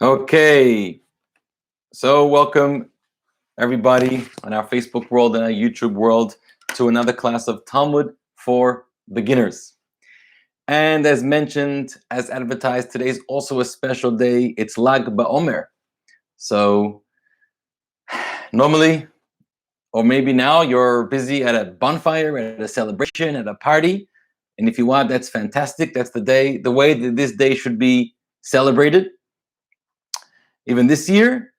Okay, so welcome everybody on our Facebook world and our YouTube world to another class of Talmud for beginners. And as mentioned, as advertised, today is also a special day. It's Lag BaOmer. So normally, or maybe now, you're busy at a bonfire, at a celebration, at a party. And if you want, that's fantastic. That's the way that this day should be celebrated. Even this year,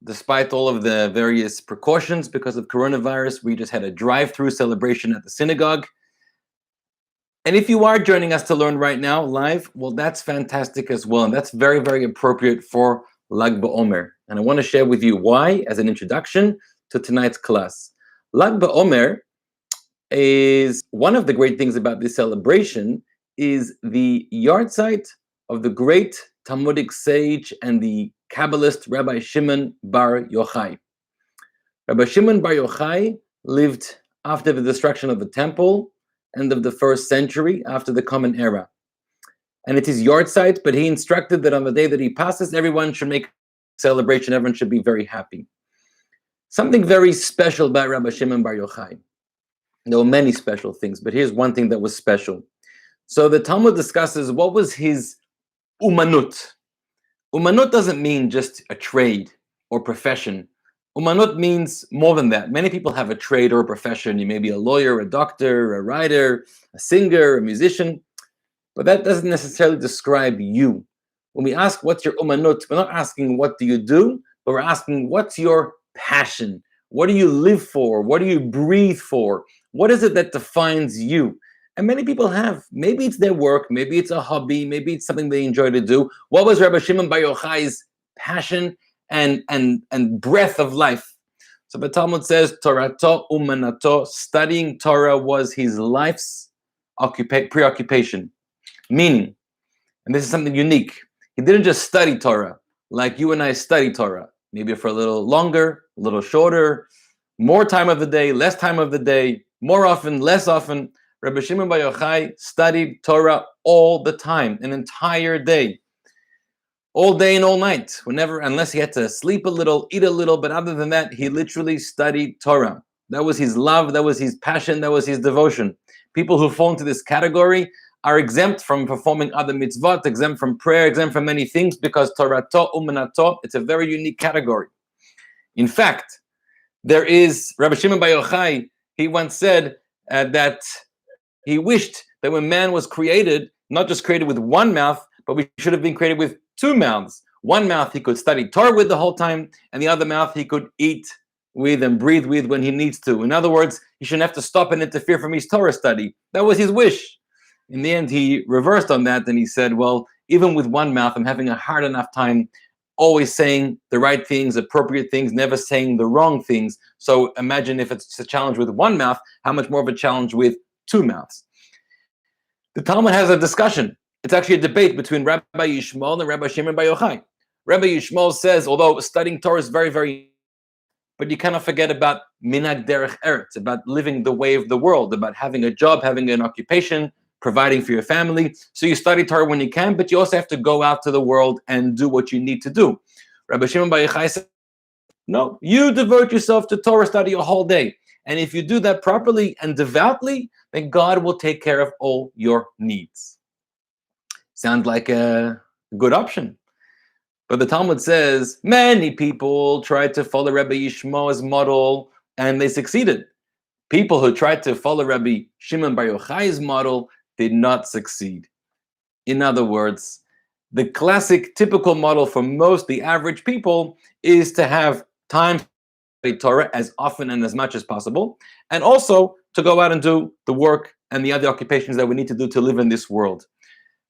despite all of the various precautions because of coronavirus, we just had a drive-through celebration at the synagogue. And if you are joining us to learn right now live, well, that's fantastic as well. And that's very, very appropriate for Lag BaOmer. And I want to share with you why as an introduction to tonight's class. Lag BaOmer is one of the great things about this celebration is the yahrzeit of the great Talmudic sage and the Kabbalist Rabbi Shimon bar Yochai. Rabbi Shimon bar Yochai lived after the destruction of the temple, end of the 1st century, after the Common Era. And it's his yahrzeit, but he instructed that on the day that he passes, everyone should make a celebration, everyone should be very happy. Something very special about Rabbi Shimon bar Yochai. There were many special things, but here's one thing that was special. So the Talmud discusses what was his umanut. Umanut doesn't mean just a trade or profession. Umanut means more than that. Many people have a trade or a profession. You may be a lawyer, a doctor, a writer, a singer, a musician, but that doesn't necessarily describe you. When we ask what's your umanut, we're not asking what do you do, but we're asking what's your passion? What do you live for? What do you breathe for? What is it that defines you? And many people have. Maybe it's their work, maybe it's a hobby, maybe it's something they enjoy to do. What was Rabbi Shimon bar Yochai's passion and breath of life? So the Talmud says, Torato umanato, studying Torah was his life's preoccupation. Meaning, and this is something unique, he didn't just study Torah like you and I study Torah, maybe for a little longer, a little shorter, more time of the day, less time of the day, more often, less often. Rabbi Shimon bar Yochai studied Torah all the time, an entire day, all day and all night, unless he had to sleep a little, eat a little, but other than that, he literally studied Torah. That was his love, that was his passion, that was his devotion. People who fall into this category are exempt from performing other mitzvot, exempt from prayer, exempt from many things, because Torato umanato, it's a very unique category. In fact, there is, Rabbi Shimon bar Yochai, he once said that he wished that when man was created, not just created with one mouth, but we should have been created with two mouths. One mouth he could study Torah with the whole time, and the other mouth he could eat with and breathe with when he needs to. In other words, he shouldn't have to stop and interfere from his Torah study. That was his wish. In the end, he reversed on that, and he said, well, even with one mouth, I'm having a hard enough time always saying the right things, appropriate things, never saying the wrong things. So imagine if it's a challenge with one mouth, how much more of a challenge with two mouths. The Talmud has a discussion. It's actually a debate between Rabbi Shmuel and Rabbi Shimon bar Yochai. Rabbi Shmuel says, although studying Torah is very, very, but you cannot forget about minhag derech eretz, about living the way of the world, about having a job, having an occupation, providing for your family. So you study Torah when you can, but you also have to go out to the world and do what you need to do. Rabbi Shimon bar Yochai says, no, you devote yourself to Torah study a whole day. And if you do that properly and devoutly, then God will take care of all your needs. Sounds like a good option. But the Talmud says many people tried to follow Rabbi Shmuel's model and they succeeded. People who tried to follow Rabbi Shimon bar Yochai's model did not succeed. In other words, the classic, typical model for the average people is to have time to study Torah as often and as much as possible, and also to go out and do the work and the other occupations that we need to do to live in this world.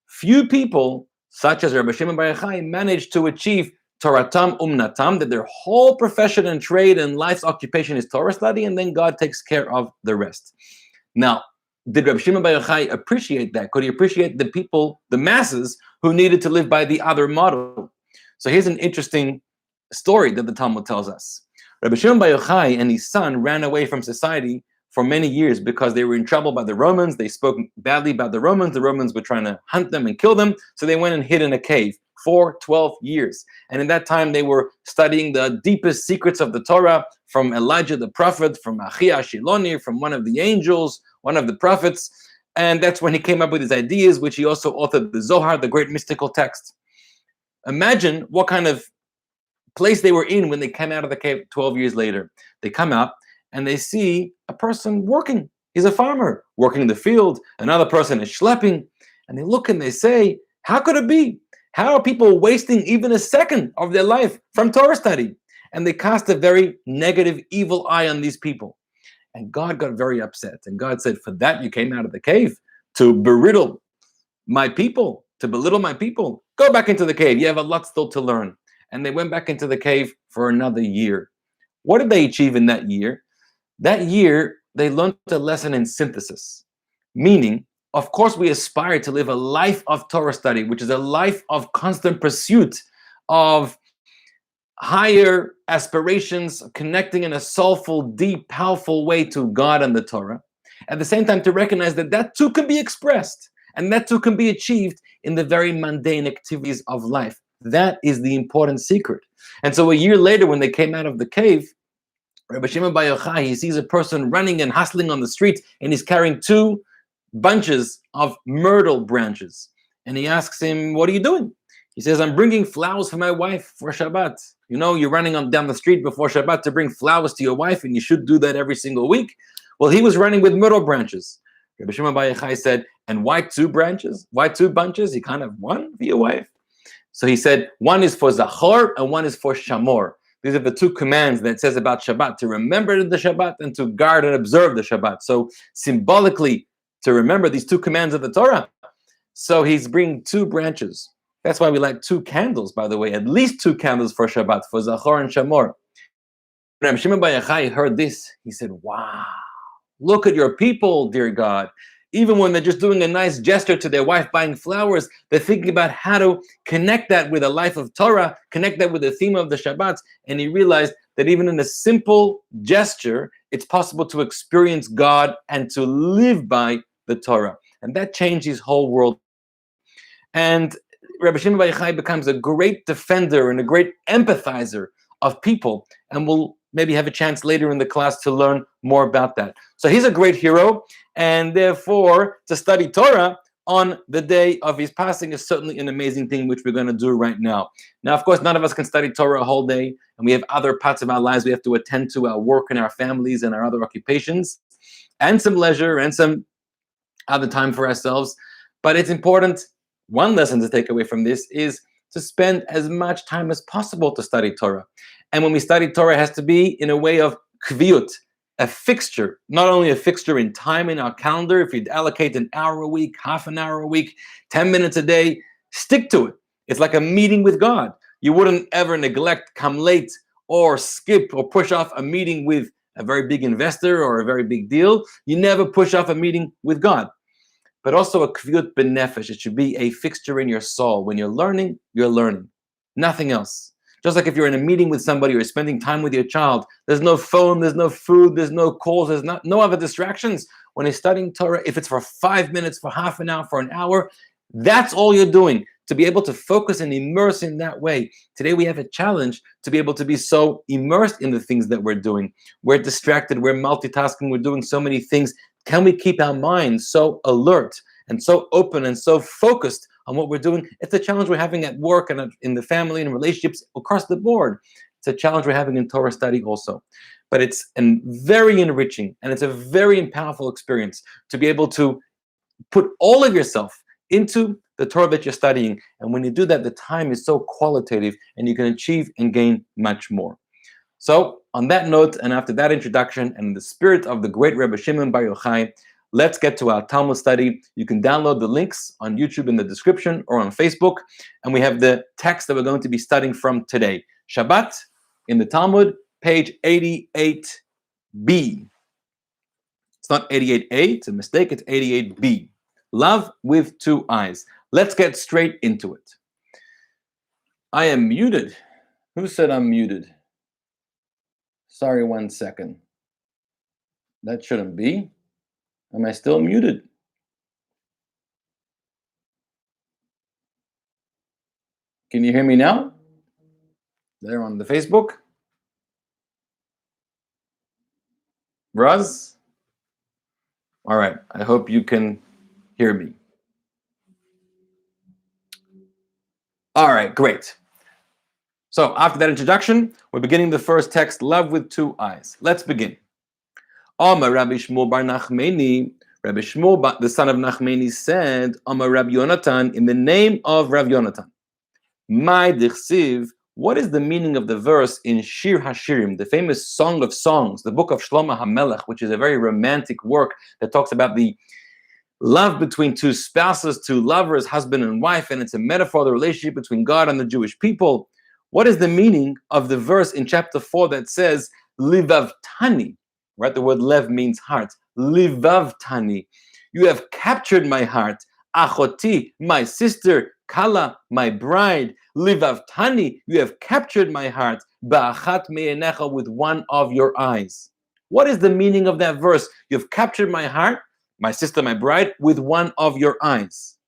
Few people, such as Rabbi Shimon bar Yochai, managed to achieve Toratam umnatam, that their whole profession and trade and life's occupation is Torah study, and then God takes care of the rest. Now, did Rabbi Shimon bar Yochai appreciate that? Could he appreciate the people, the masses, who needed to live by the other model? So here's an interesting story that the Talmud tells us. Rabbi Shimon bar Yochai and his son ran away from society for many years because they were in trouble by the Romans. They spoke badly about the Romans. The Romans were trying to hunt them and kill them. So they went and hid in a cave for 12 years. And in that time, they were studying the deepest secrets of the Torah from Elijah the prophet, from Achia Shiloni, from one of the angels, one of the prophets. And that's when he came up with his ideas, which he also authored the Zohar, the great mystical text. Imagine what kind of place they were in when they came out of the cave 12 years later. They come out and they see a person working. He's a farmer working in the field. Another person is schlepping. And they look and they say, how could it be? How are people wasting even a second of their life from Torah study? And they cast a very negative, evil eye on these people. And God got very upset. And God said, for that you came out of the cave to belittle my people, to belittle my people. Go back into the cave. You have a lot still to learn. And they went back into the cave for another year. What did they achieve in that year? That year, they learned a lesson in synthesis. Meaning, of course, we aspire to live a life of Torah study, which is a life of constant pursuit of higher aspirations, connecting in a soulful, deep, powerful way to God and the Torah. At the same time, to recognize that that too can be expressed and that too can be achieved in the very mundane activities of life. That is the important secret. And so a year later, when they came out of the cave, Rabbi Shimon Bar Yochai, he sees a person running and hustling on the street, and he's carrying 2 bunches of myrtle branches. And he asks him, what are you doing? He says, I'm bringing flowers for my wife for Shabbat. You know, you're running down the street before Shabbat to bring flowers to your wife, and you should do that every single week. Well, he was running with myrtle branches. Rabbi Shimon Bar Yochai said, and why 2 branches? Why 2 bunches? You can't have one for your wife? So he said, one is for Zachor and one is for Shamor. These are the 2 commands that it says about Shabbat, to remember the Shabbat and to guard and observe the Shabbat. So symbolically, to remember these 2 commands of the Torah. So he's bringing 2 branches. That's why we light 2 candles, by the way, at least 2 candles for Shabbat, for Zachor and Shamor. When Shimon Bar Yochai heard this, he said, wow, look at your people, dear God. Even when they're just doing a nice gesture to their wife, buying flowers, they're thinking about how to connect that with a life of Torah, connect that with the theme of the Shabbat. And he realized that even in a simple gesture, it's possible to experience God and to live by the Torah. And that changed his whole world. And Rabbi Shimon Bar Yochai becomes a great defender and a great empathizer of people. And we'll maybe have a chance later in the class to learn more about that. So he's a great hero, and therefore to study Torah on the day of his passing is certainly an amazing thing, which we're going to do right now. Now, of course, none of us can study Torah a whole day, and we have other parts of our lives we have to attend to, our work and our families and our other occupations, and some leisure and some other time for ourselves. But it's important, one lesson to take away from this is to spend as much time as possible to study Torah. And when we study Torah, it has to be in a way of kviyut, a fixture, not only a fixture in time in our calendar. If you'd allocate an hour a week, half an hour a week, 10 minutes a day, stick to it. It's like a meeting with God. You wouldn't ever neglect, come late, or skip or push off a meeting with a very big investor or a very big deal. You never push off a meeting with God. But also a kviyut b'nefesh. It should be a fixture in your soul. When you're learning, nothing else. Just like if you're in a meeting with somebody or you're spending time with your child, there's no phone, there's no food, there's no calls, there's no other distractions. When you're studying Torah, if it's for 5 minutes, for half an hour, for an hour, that's all you're doing, to be able to focus and immerse in that way. Today we have a challenge to be able to be so immersed in the things that we're doing. We're distracted, we're multitasking, we're doing so many things. Can we keep our minds so alert and so open and so focused on what we're doing? It's a challenge we're having at work and in the family and relationships across the board. It's a challenge we're having in Torah study also. But it's very enriching and it's a very powerful experience to be able to put all of yourself into the Torah that you're studying. And when you do that, the time is so qualitative and you can achieve and gain much more. So on that note, and after that introduction, and in the spirit of the great Rabbi Shimon Bar Yochai, let's get to our Talmud study. You can download the links on YouTube in the description or on Facebook. And we have the text that we're going to be studying from today. Shabbat in the Talmud, page 88b. It's not 88a, it's a mistake, it's 88b. Love with 2 eyes. Let's get straight into it. I am muted. Who said I'm muted? Sorry, 1 second. That shouldn't be. Am I still muted? Can you hear me now? There on the Facebook? Raz? All right, I hope you can hear me. All right, great. So after that introduction, we're beginning the first text, Love with Two Eyes. Let's begin. Amar Rabbi Shmuel bar Nachmani, Rabbi Shmuel, the son of Nachmani, said, Amar Rabbi Yonatan, in the name of Rabbi Yonatan. My dichsiv, what is the meaning of the verse in Shir Hashirim, the famous Song of Songs, the book of Shlomo HaMelech, which is a very romantic work that talks about the love between two spouses, two lovers, husband and wife, and it's a metaphor of the relationship between God and the Jewish people. What is the meaning of the verse in chapter 4 that says, Livav Tani? Right, the word lev means heart. Livav Tani. You have captured my heart. Achoti, my sister. Kala, my bride. Livav Tani, you have captured my heart. Ba'achat me'enecha, with one of your eyes. What is the meaning of that verse? You've captured my heart, my sister, my bride, with one of your eyes.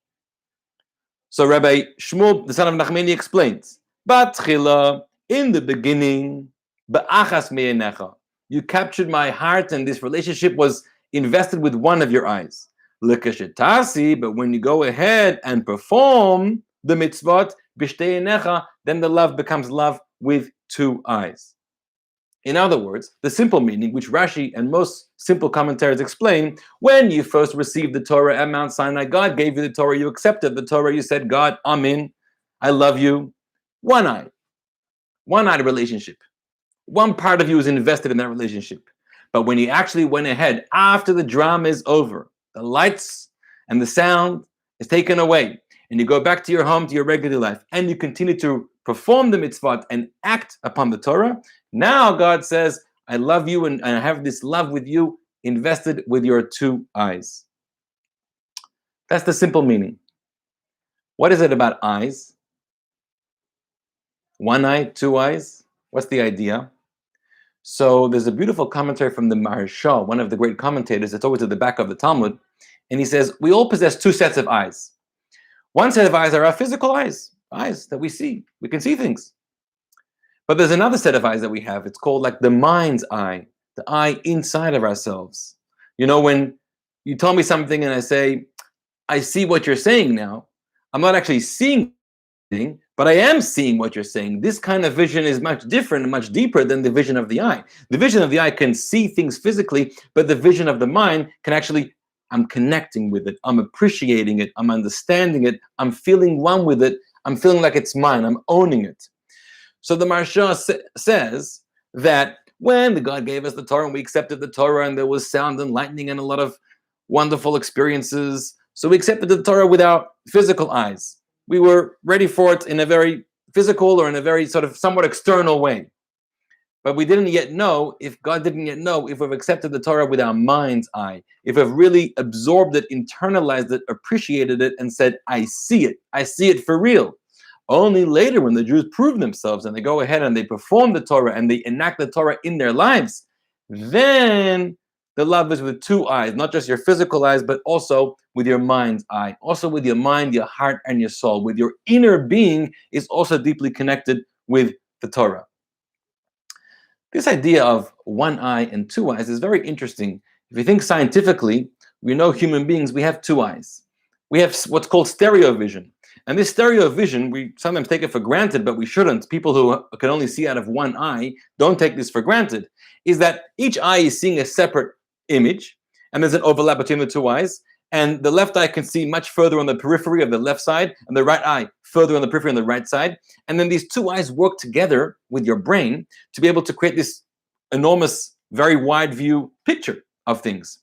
So Rabbi Shmuel, the son of Nachmani, explains, Batchila, in the beginning, ba'achas me'enecha, you captured my heart, and this relationship was invested with one of your eyes. Lekashetasi, but when you go ahead and perform the mitzvot, b'shtei enecha, then the love becomes love with two eyes. In other words, the simple meaning, which Rashi and most simple commentaries explain, when you first received the Torah at Mount Sinai, God gave you the Torah, you accepted the Torah, you said, God, Amen, I love you. One-eyed relationship. One part of you is invested in that relationship. But when you actually went ahead, after the drama is over, the lights and the sound is taken away, and you go back to your home, to your regular life, and you continue to perform the mitzvot and act upon the Torah, now God says, I love you and I have this love with you invested with your two eyes. That's the simple meaning. What is it about eyes? One eye, two eyes? What's the idea? So there's a beautiful commentary from the Maharshal, one of the great commentators. It's always at the back of the Talmud. And he says, we all possess two sets of eyes. One set of eyes are our physical eyes that we see. We can see things. But there's another set of eyes that we have. It's called like the mind's eye, the eye inside of ourselves. You know, when you tell me something and I say, I see what you're saying now, I'm not actually seeing anything, but I am seeing what you're saying. This kind of vision is much different and much deeper than the vision of the eye. The vision of the eye can see things physically, but the vision of the mind can actually, I'm connecting with it, I'm appreciating it, I'm understanding it, I'm feeling one with it, I'm feeling like it's mine, I'm owning it. So the Maharsha says that when the God gave us the Torah and we accepted the Torah and there was sound and lightning and a lot of wonderful experiences, so we accepted the Torah with our physical eyes. We were ready for it in a very physical or in a very sort of somewhat external way. But we didn't yet know, if God didn't yet know, if we've accepted the Torah with our mind's eye, if we've really absorbed it, internalized it, appreciated it, and said, I see it for real. Only later, when the Jews prove themselves and they go ahead and they perform the Torah and they enact the Torah in their lives, then the love is with two eyes, not just your physical eyes, but also with your mind's eye, also with your mind, your heart, and your soul. With your inner being is also deeply connected with the Torah. This idea of one eye and two eyes is very interesting. If you think scientifically, we know human beings, we have two eyes. We have what's called stereo vision. And this stereo vision, we sometimes take it for granted, but we shouldn't. People who can only see out of one eye don't take this for granted, is that each eye is seeing a separate image, and there's an overlap between the two eyes, and the left eye can see much further on the periphery of the left side, and the right eye further on the periphery on the right side, and then these two eyes work together with your brain to be able to create this enormous, very wide view picture of things.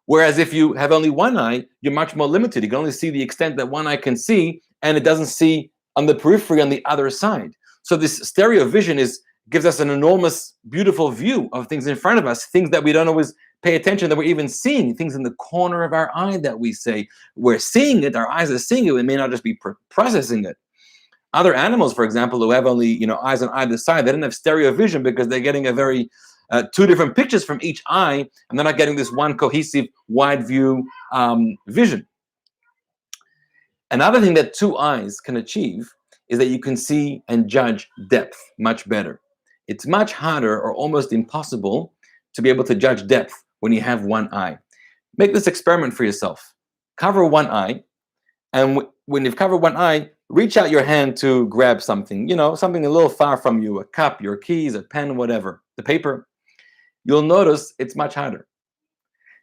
Whereas if you have only one eye, you're much more limited. You can only see the extent that one eye can see, and it doesn't see on the periphery on the other side. So this stereo vision gives us an enormous, beautiful view of things in front of us, things that we don't always pay attention, that we're even seeing, things in the corner of our eye that we say we're seeing it, our eyes are seeing it, we may not just be processing it. Other animals, for example, who have only eyes on either side, they don't have stereo vision because they're getting a very two different pictures from each eye, and they're not getting this one cohesive, wide view vision. Another thing that two eyes can achieve is that you can see and judge depth much better. It's much harder or almost impossible to be able to judge depth when you have one eye. Make this experiment for yourself. Cover one eye, and when you've covered one eye, reach out your hand to grab something, something a little far from you, a cup, your keys, a pen, whatever, the paper. You'll notice it's much harder.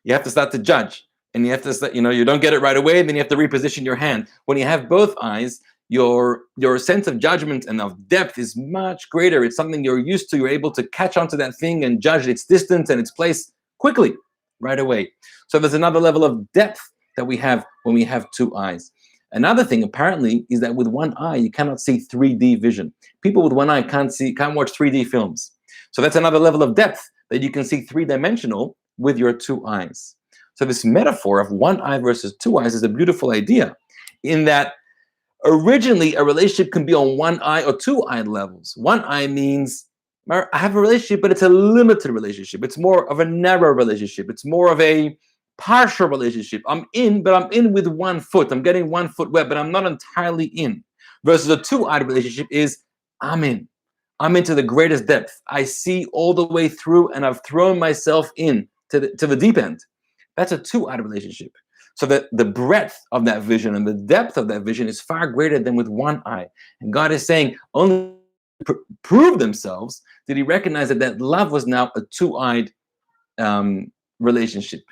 You have to start to judge, and you have to, you don't get it right away, then you have to reposition your hand. When you have both eyes, your sense of judgment and of depth is much greater. It's something you're used to. You're able to catch onto that thing and judge its distance and its place quickly, right away. So there's another level of depth that we have when we have two eyes. Another thing, apparently, is that with one eye, you cannot see 3D vision. People with one eye can't watch 3D films. So that's another level of depth, that you can see three-dimensional with your two eyes. So this metaphor of one eye versus two eyes is a beautiful idea, in that originally a relationship can be on one eye or two eye levels. One eye means I have a relationship, but it's a limited relationship. It's more of a narrow relationship. It's more of a partial relationship. I'm in, but I'm in with 1 foot. I'm getting 1 foot wet, but I'm not entirely in. Versus a two-eyed relationship is I'm in. I'm into the greatest depth. I see all the way through, and I've thrown myself in to the deep end. That's a two-eyed relationship. So that the breadth of that vision and the depth of that vision is far greater than with one eye. And God is saying, only prove themselves did he recognize that love was now a two-eyed relationship.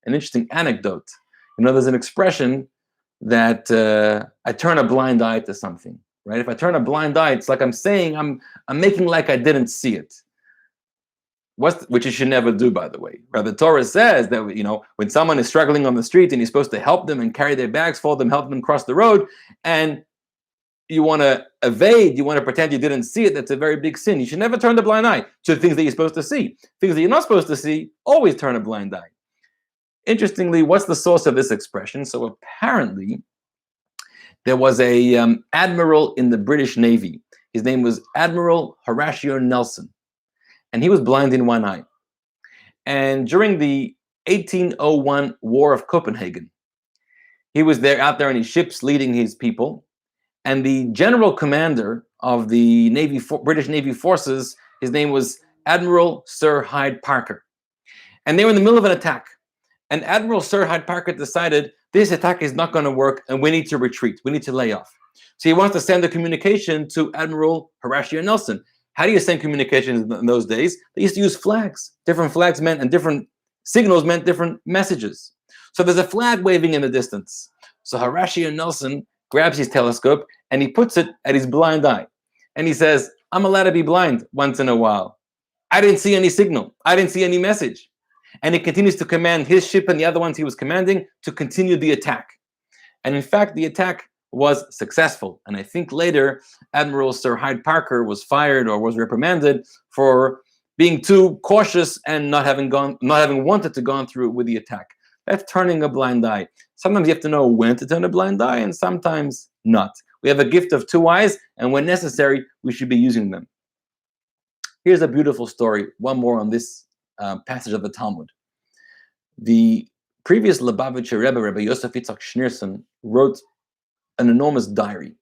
An interesting anecdote. There's an expression that I turn a blind eye to something, right? If I turn a blind eye, it's like I'm saying, I'm making like I didn't see it. Which you should never do, by the way. Right? The Torah says that, when someone is struggling on the street and you're supposed to help them and carry their bags for them, help them cross the road, and you want to evade, you want to pretend you didn't see it, that's a very big sin. You should never turn the blind eye to the things that you're supposed to see. Things that you're not supposed to see, always turn a blind eye. Interestingly, what's the source of this expression? So apparently, there was a admiral in the British Navy. His name was Admiral Horatio Nelson. And he was blind in one eye. And during the 1801 War of Copenhagen, he was out there in his ships leading his people. And the general commander of the British Navy forces, his name was Admiral Sir Hyde Parker. And they were in the middle of an attack. And Admiral Sir Hyde Parker decided this attack is not going to work and we need to retreat. We need to lay off. So he wants to send a communication to Admiral Horatio Nelson. How do you send communications in those days? They used to use flags. Different flags meant, and different signals meant different messages. So there's a flag waving in the distance. So Horatio Nelson grabs his telescope and he puts it at his blind eye. And he says, I'm allowed to be blind once in a while. I didn't see any signal. I didn't see any message. And he continues to command his ship and the other ones he was commanding to continue the attack. And in fact, the attack was successful. And I think later, Admiral Sir Hyde Parker was fired or was reprimanded for being too cautious and not having wanted to go through with the attack. That's turning a blind eye. Sometimes you have to know when to turn a blind eye and sometimes not. We have a gift of two eyes, and when necessary, we should be using them. Here's a beautiful story, one more on this passage of the Talmud. The previous Lubavitcher Rebbe, Rabbi Yosef Yitzchak Schneerson, wrote an enormous diary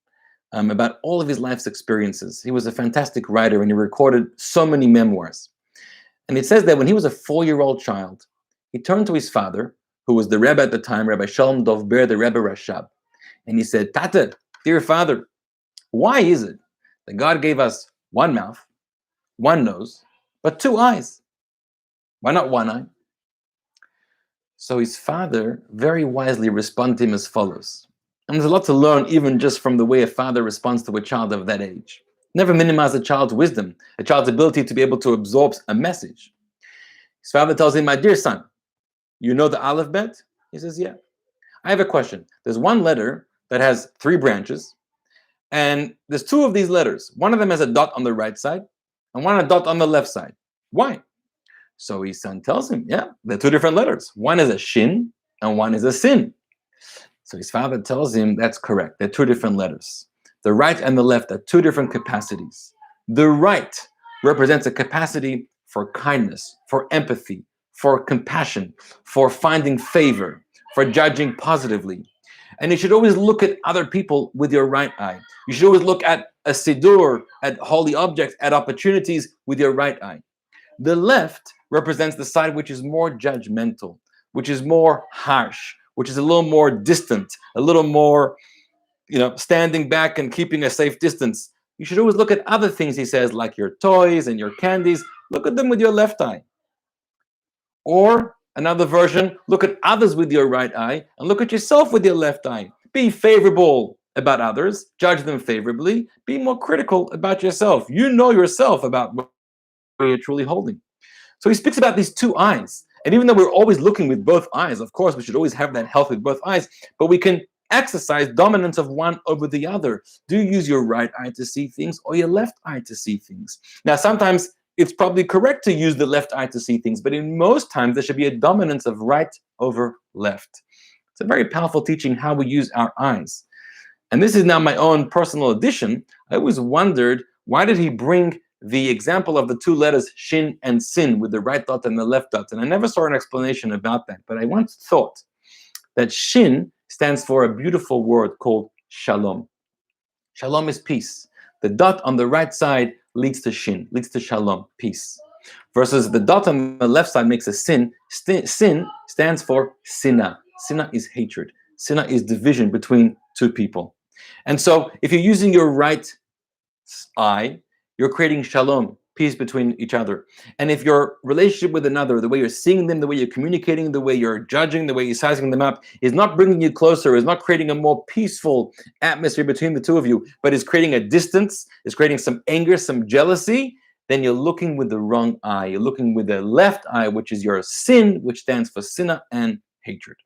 about all of his life's experiences. He was a fantastic writer and he recorded so many memoirs. And it says that when he was a 4-year-old child, he turned to his father, who was the Rebbe at the time, Rabbi Shalom Dov Ber, the Rebbe Rashab. And he said, Tata, dear father, why is it that God gave us one mouth, one nose, but two eyes? Why not one eye? So his father very wisely responded to him as follows. And there's a lot to learn even just from the way a father responds to a child of that age. Never minimize a child's wisdom, a child's ability to be able to absorb a message. His father tells him, my dear son, you know the alphabet? He says, yeah. I have a question. There's one letter that has 3 branches, and there's 2 of these letters. One of them has a dot on the right side, and one a dot on the left side. Why? So his son tells him, yeah, they're 2 different letters. One is a shin, and one is a sin. So his father tells him that's correct. They're 2 different letters. The right and the left are 2 different capacities. The right represents a capacity for kindness, for empathy, for compassion, for finding favor, for judging positively. And you should always look at other people with your right eye. You should always look at a siddur, at holy objects, at opportunities with your right eye. The left represents the side which is more judgmental, which is more harsh, which is a little more distant, a little more, standing back and keeping a safe distance. You should always look at other things, he says, like your toys and your candies. Look at them with your left eye. Or another version, look at others with your right eye and look at yourself with your left eye. Be favorable about others, judge them favorably, be more critical about yourself. You know yourself about what you're truly holding. So he speaks about these two eyes. And even though we're always looking with both eyes, of course, we should always have that health with both eyes, but we can exercise dominance of one over the other. Do you use your right eye to see things or your left eye to see things? Now, sometimes it's probably correct to use the left eye to see things, but in most times there should be a dominance of right over left. It's a very powerful teaching how we use our eyes. And this is now my own personal addition. I always wondered, why did he bring the example of the two letters shin and sin with the right dot and the left dot? And I never saw an explanation about that, but I once thought that shin stands for a beautiful word called shalom. Shalom is peace. The dot on the right side leads to shin, leads to shalom, peace. Versus the dot on the left side makes a sin. Sin stands for sinah. Sinah is hatred. Sinah is division between two people. And so if you're using your right eye, you're creating shalom, peace between each other. And if your relationship with another, the way you're seeing them, the way you're communicating, the way you're judging, the way you're sizing them up, is not bringing you closer, is not creating a more peaceful atmosphere between the two of you, but is creating a distance, is creating some anger, some jealousy, then you're looking with the wrong eye. You're looking with the left eye, which is your sin, which stands for sinah and hatred.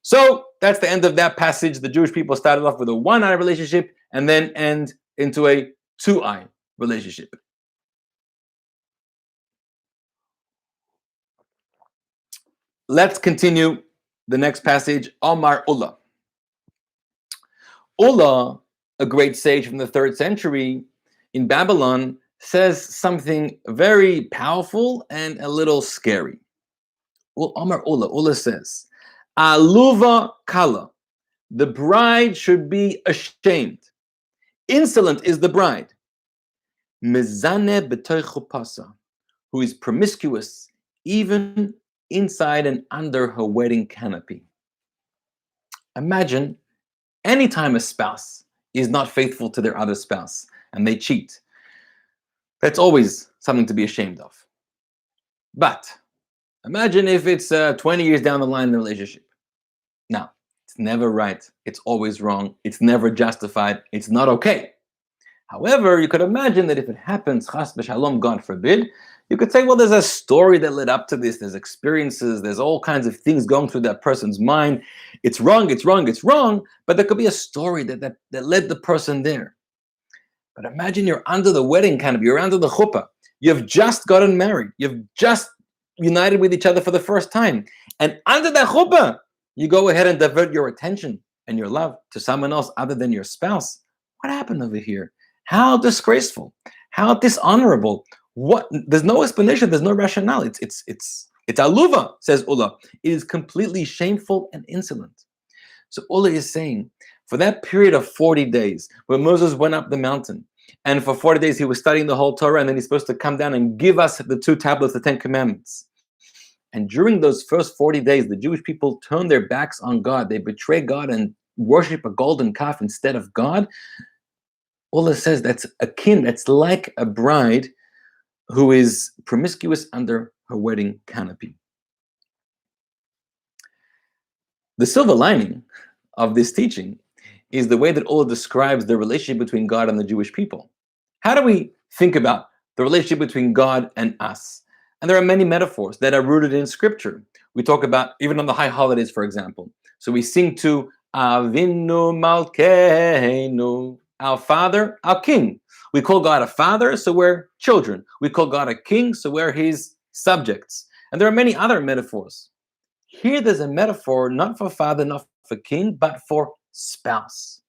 So that's the end of that passage. The Jewish people started off with a one-eye relationship and then end into a two-eye relationship. Let's continue the next passage. Omar Ullah. Ullah, a great sage from the 3rd century in Babylon, says something very powerful and a little scary. Well, Omar Ullah says, Aluva kala, the bride should be ashamed. Insolent is the bride. Mezane b'toy chupasa, who is promiscuous even inside and under her wedding canopy. Imagine anytime a spouse is not faithful to their other spouse and they cheat. That's always something to be ashamed of. But imagine if it's 20 years down the line in the relationship. Now, it's never right. It's always wrong. It's never justified. It's not okay. However, you could imagine that if it happens, chas v'shalom, God forbid, you could say, well, there's a story that led up to this. There's experiences. There's all kinds of things going through that person's mind. It's wrong, it's wrong, it's wrong. But there could be a story that led the person there. But imagine you're under the wedding canopy. You're under the chuppah. You've just gotten married. You've just united with each other for the first time. And under that chuppah, you go ahead and divert your attention and your love to someone else other than your spouse. What happened over here? How disgraceful. How dishonorable. What? There's no explanation. There's no rationale. It's aluva, says Ullah. It is completely shameful and insolent. So Ullah is saying, for that period of 40 days, when Moses went up the mountain, and for 40 days he was studying the whole Torah, and then he's supposed to come down and give us the 2 tablets, the 10 commandments. And during those first 40 days, the Jewish people turned their backs on God. They betray God and worship a golden calf instead of God. Ullah says that's akin, that's like a bride who is promiscuous under her wedding canopy. The silver lining of this teaching is the way that Ullah describes the relationship between God and the Jewish people. How do we think about the relationship between God and us? And there are many metaphors that are rooted in scripture. We talk about, even on the high holidays, for example. So we sing to Avinu Malkeinu, our Father, our King. We call God a father, so we're children. We call God a king, so we're his subjects. And there are many other metaphors. Here there's a metaphor not for father, not for king, but for spouse.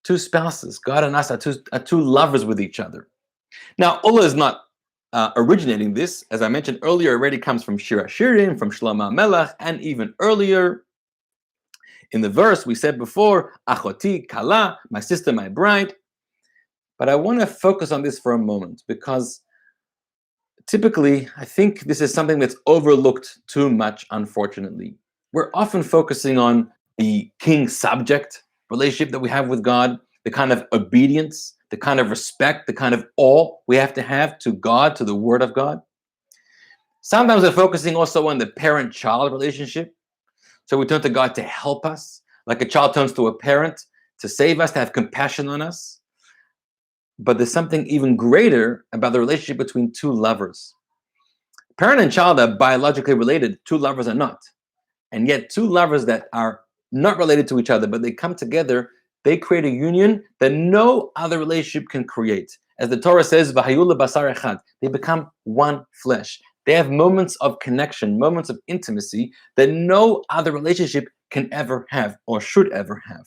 2 spouses, God and us are two lovers with each other. Now, Ullah is not originating this. As I mentioned earlier, it already comes from Shir HaShirim, from Shlomo HaMelech, and even earlier. In the verse we said before, achoti kala, my sister, my bride. But I want to focus on this for a moment because typically, I think this is something that's overlooked too much, unfortunately. We're often focusing on the king-subject relationship that we have with God, the kind of obedience, the kind of respect, the kind of awe we have to God, to the Word of God. Sometimes we're focusing also on the parent-child relationship. So we turn to God to help us, like a child turns to a parent to save us, to have compassion on us. But there's something even greater about the relationship between two lovers. Parent and child are biologically related, two lovers are not. And yet two lovers that are not related to each other, but they come together, they create a union that no other relationship can create. As the Torah says, "V'hayu lebasar echad," they become one flesh. They have moments of connection, moments of intimacy that no other relationship can ever have or should ever have.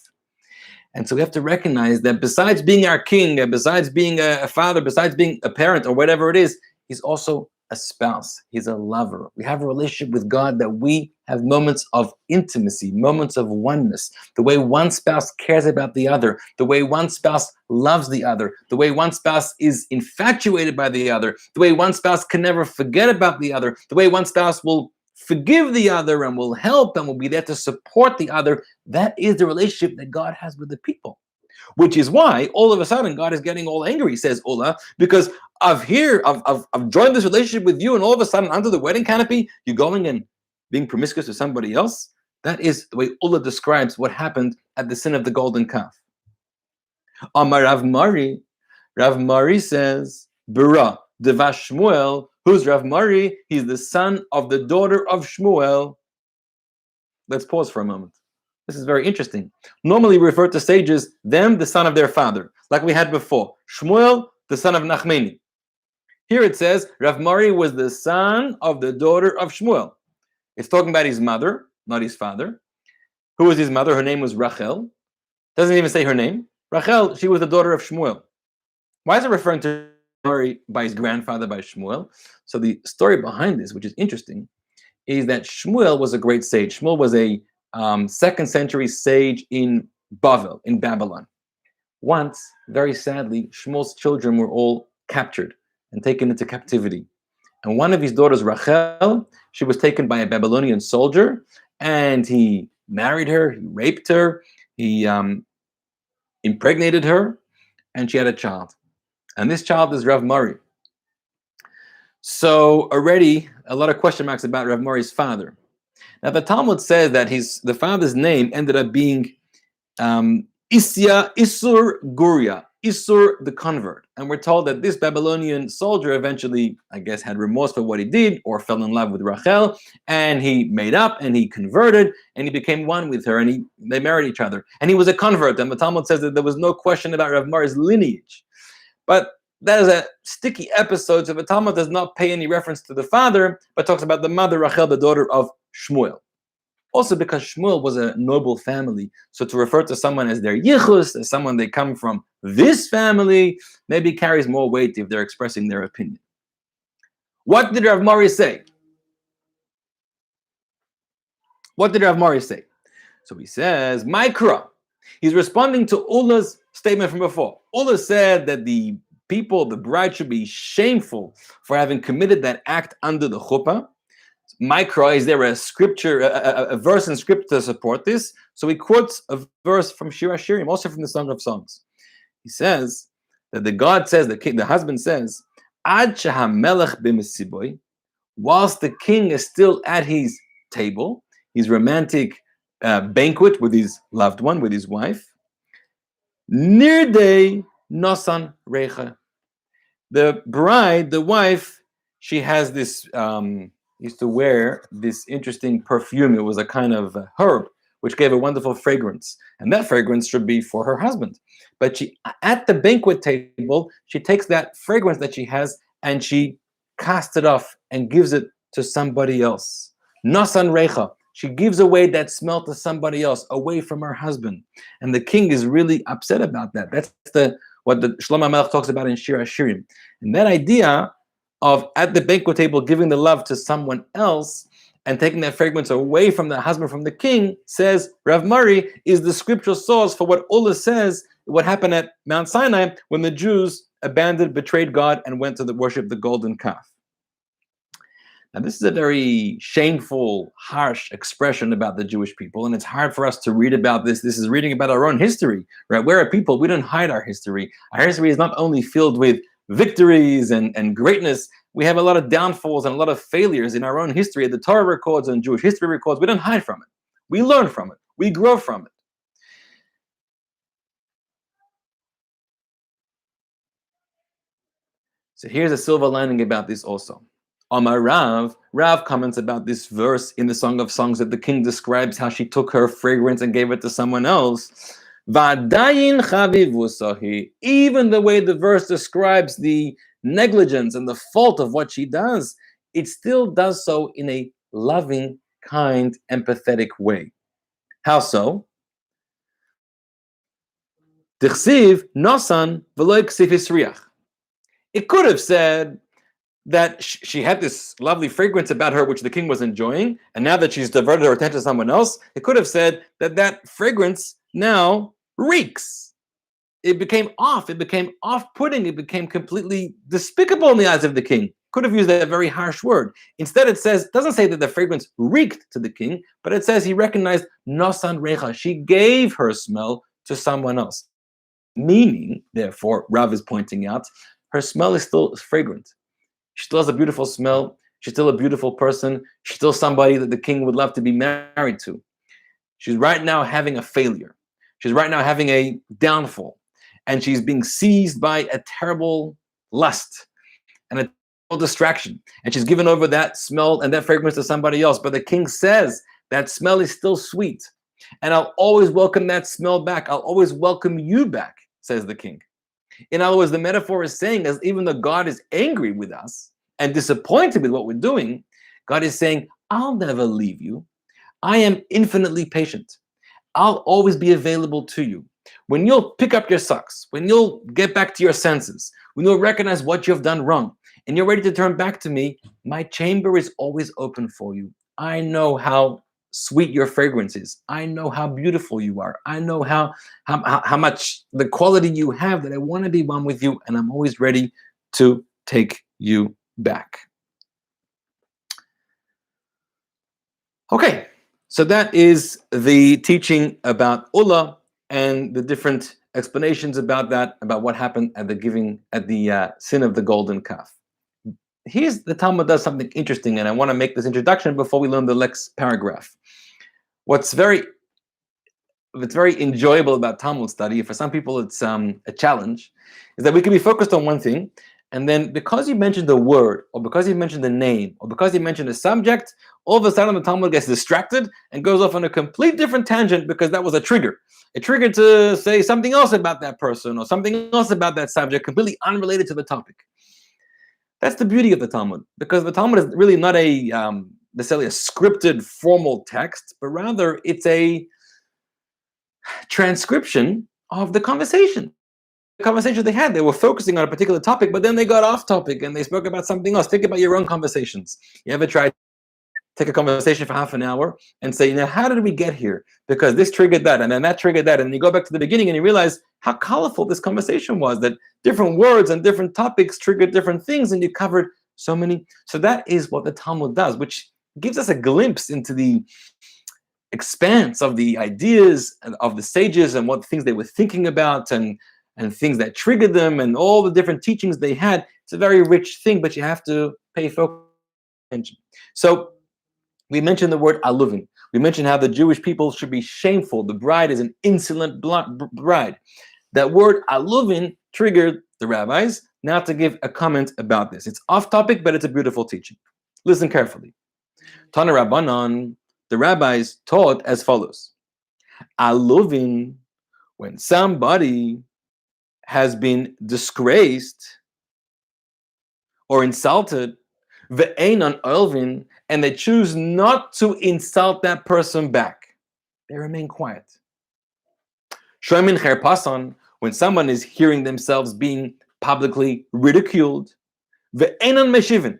And so we have to recognize that besides being our king, besides being a father, besides being a parent or whatever it is, he's also a spouse. He's a lover. We have a relationship with God that we have moments of intimacy, moments of oneness, the way one spouse cares about the other, the way one spouse loves the other, the way one spouse is infatuated by the other, the way one spouse can never forget about the other, the way one spouse will forgive the other and will help and will be there to support the other. That is the relationship that God has with the people. Which is why all of a sudden God is getting all angry, says Ulla, because I've joined this relationship with you, and all of a sudden under the wedding canopy, you're going and being promiscuous with somebody else. That is the way Ulla describes what happened at the sin of the golden calf. Amar Rav Mari says, Bera, Devash Shmuel. Who's Rav Mari? He's the son of the daughter of Shmuel. Let's pause for a moment. This is very interesting. Normally we refer to sages, them, the son of their father, like we had before. Shmuel, the son of Nachmani. Here it says, Rav Mari was the son of the daughter of Shmuel. It's talking about his mother, not his father. Who was his mother? Her name was Rachel. Doesn't even say her name. Rachel, she was the daughter of Shmuel. Why is it referring to Mari by his grandfather, by Shmuel? So the story behind this, which is interesting, is that Shmuel was a great sage. Shmuel was a 2nd century sage in Bavel, in Babylon. Once, very sadly, Shmuel's children were all captured and taken into captivity. And one of his daughters, Rachel, she was taken by a Babylonian soldier, and he married her, he raped her, he impregnated her, and she had a child. And this child is Rav Mari. So already a lot of question marks about Rav Mari's father. Now the Talmud says that the father's name ended up being Isur Guria, Isur the convert. And we're told that this Babylonian soldier eventually, I guess, had remorse for what he did or fell in love with Rachel, and he made up and he converted and he became one with her, and they married each other. And he was a convert, and the Talmud says that there was no question about Rav Mari's lineage. But that is a sticky episode, so the Talmud does not pay any reference to the father, but talks about the mother, Rachel, the daughter of Shmuel. Also because Shmuel was a noble family, so to refer to someone as their yichus, as someone they come from this family, maybe carries more weight if they're expressing their opinion. What did Rav Mari say? What did Rav Mari say? So he says, Mikra. He's responding to Ulla's statement from before. Ulla said that the bride should be shameful for having committed that act under the chuppah. Mikra, is there a scripture, a verse in scripture to support this? So he quotes a verse from Shir HaShirim, also from the Song of Songs. He says that the husband says, Ad shehamelech b'mesiboy, whilst the king is still at his table, his romantic banquet with his loved one, with his wife, nirdei nosan recha. The bride, the wife, she has this, used to wear this interesting perfume. It was a kind of herb, which gave a wonderful fragrance. And that fragrance should be for her husband. But at the banquet table, she takes that fragrance that she has and she casts it off and gives it to somebody else. Nosan recha. She gives away that smell to somebody else, away from her husband. And the king is really upset about that. That's what the Shlomo HaMelech talks about in Shir HaShirim. And that idea of at the banquet table giving the love to someone else, and taking that fragrance away from the husband, from the king, says Rav Murray, is the scriptural source for what Ulla says, what happened at Mount Sinai when the Jews abandoned, betrayed God, and went to worship the golden calf. Now, this is a very shameful, harsh expression about the Jewish people, and it's hard for us to read about this. This is reading about our own history, right? We're a people, we don't hide our history. Our history is not only filled with victories and greatness, we have a lot of downfalls and a lot of failures in our own history. The Torah records and Jewish history records, we don't hide from it. We learn from it. We grow from it. So here's a silver lining about this also. Amar Rav comments about this verse in the Song of Songs that the king describes how she took her fragrance and gave it to someone else. V'adayin chavivusahi. Even the way the verse describes the negligence and the fault of what she does, it still does so in a loving, kind, empathetic way. How so? Tichsiv nosan v'lo ksif hisriach. It could have said that she had this lovely fragrance about her, which the king was enjoying, and now that she's diverted her attention to someone else, it could have said that that fragrance now reeks. It became off. It became off-putting. It became completely despicable in the eyes of the king. Could have used that very harsh word. Instead, it doesn't say that the fragrance reeked to the king, but it says he recognized nosan recha. She gave her smell to someone else. Meaning, therefore, Rav is pointing out, her smell is still fragrant. She still has a beautiful smell. She's still a beautiful person. She's still somebody that the king would love to be married to. She's right now having a failure. She's right now having a downfall. And she's being seized by a terrible lust and a terrible distraction. And she's given over that smell and that fragrance to somebody else. But the king says that smell is still sweet. And I'll always welcome that smell back. I'll always welcome you back, says the king. In other words, the metaphor is saying that even though God is angry with us and disappointed with what we're doing, God is saying, I'll never leave you. I am infinitely patient. I'll always be available to you. When you'll pick up your socks, when you'll get back to your senses, when you'll recognize what you've done wrong, and you're ready to turn back to me, my chamber is always open for you. I know how sweet your fragrance is. I know how beautiful you are. I know how much the quality you have, that I want to be one with you, and I'm always ready to take you back. Okay, so that is the teaching about Ulla and the different explanations about that, about what happened at the sin of the golden calf. Here's the Talmud does something interesting, and I want to make this introduction before we learn the next paragraph. What's very enjoyable about Talmud study, for some people it's a challenge, is that we can be focused on one thing, and then because you mentioned the word, or because you mentioned the name, or because you mentioned the subject, all of a sudden the Talmud gets distracted and goes off on a complete different tangent because that was a trigger. A trigger to say something else about that person or something else about that subject, completely unrelated to the topic. That's the beauty of the Talmud, because the Talmud is really not necessarily a scripted formal text, but rather it's a transcription of the conversation. The conversation they had, they were focusing on a particular topic, but then they got off topic and they spoke about something else. Think about your own conversations. You ever tried to take a conversation for half an hour and say, how did we get here? Because this triggered that, and then that triggered that, and you go back to the beginning and you realize how colorful this conversation was, that different words and different topics triggered different things, and you covered so many. So that is what the Talmud does, which gives us a glimpse into the expanse of the ideas of the sages and what things they were thinking about and things that triggered them and all the different teachings they had. It's a very rich thing, but you have to pay focus attention. So we mentioned the word aluvin. We mentioned how the Jewish people should be shameful. The bride is an insolent bride. That word aluvin triggered the rabbis. Now to give a comment about this. It's off topic, but it's a beautiful teaching. Listen carefully. Tana Rabbanan, the rabbis taught as follows. Aluvin, when somebody has been disgraced or insulted, ve'enon olvin, and they choose not to insult that person back. They remain quiet. Shomin cherpasan, when someone is hearing themselves being publicly ridiculed, ve'enon meshivin,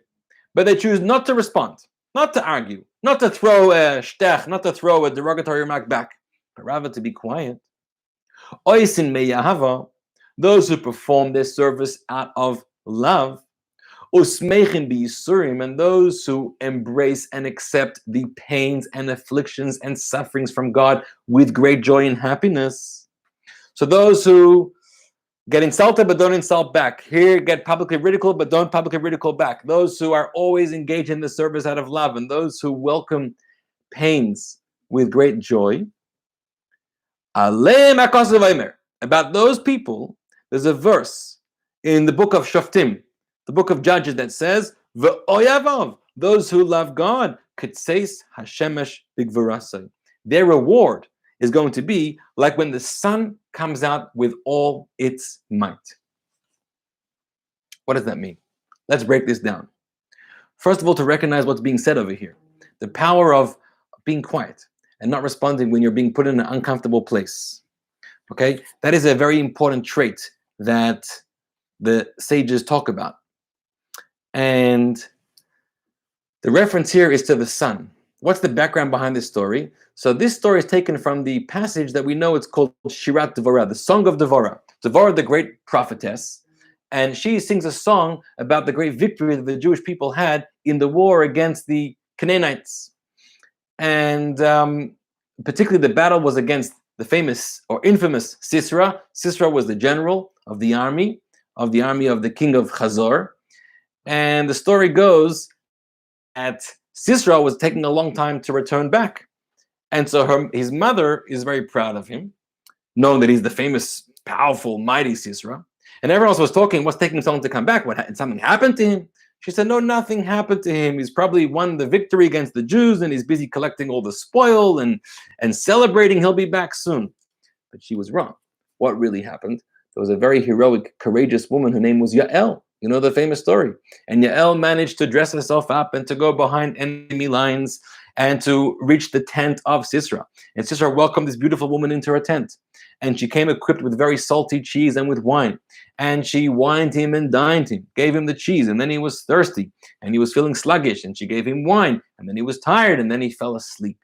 but they choose not to respond, not to argue, not to throw a shtech, not to throw a derogatory remark back, but rather to be quiet. Oisin meyahava, those who perform their service out of love. Usmeichin biyisurim, and those who embrace and accept the pains and afflictions and sufferings from God with great joy and happiness. So those who get insulted but don't insult back. Here, get publicly ridiculed but don't publicly ridicule back. Those who are always engaged in the service out of love, and those who welcome pains with great joy. About those people, there's a verse in the book of Shoftim, the book of Judges, that says, "V'oyavav," those who love God, Ketseis Hashemesh Bigvarasai. Their reward is going to be like when the sun comes out with all its might. What does that mean? Let's break this down. First of all, to recognize what's being said over here, the power of being quiet and not responding when you're being put in an uncomfortable place. Okay, that is a very important trait that the sages talk about. And the reference here is to the sun. What's the background behind this story? So this story is taken from the passage that we know, it's called Shirat Devorah, the Song of Devorah. Devorah, the great prophetess, and she sings a song about the great victory that the Jewish people had in the war against the Canaanites. And particularly the battle was against the famous or infamous Sisera. Sisera was the general of the army of the king of Chazor. And the story goes that Sisera was taking a long time to return back. And so his mother is very proud of him, knowing that he's the famous, powerful, mighty Sisera. And everyone else was talking, what's taking so long to come back? Something happened to him? She said, no, nothing happened to him. He's probably won the victory against the Jews and he's busy collecting all the spoil and celebrating. He'll be back soon. But she was wrong. What really happened? There was a very heroic, courageous woman. Her name was Yael. You know the famous story. And Yael managed to dress herself up and to go behind enemy lines and to reach the tent of Sisera. And Sisera welcomed this beautiful woman into her tent. And she came equipped with very salty cheese and with wine. And she wined him and dined him, gave him the cheese, and then he was thirsty, and he was feeling sluggish, and she gave him wine, and then he was tired, and then he fell asleep.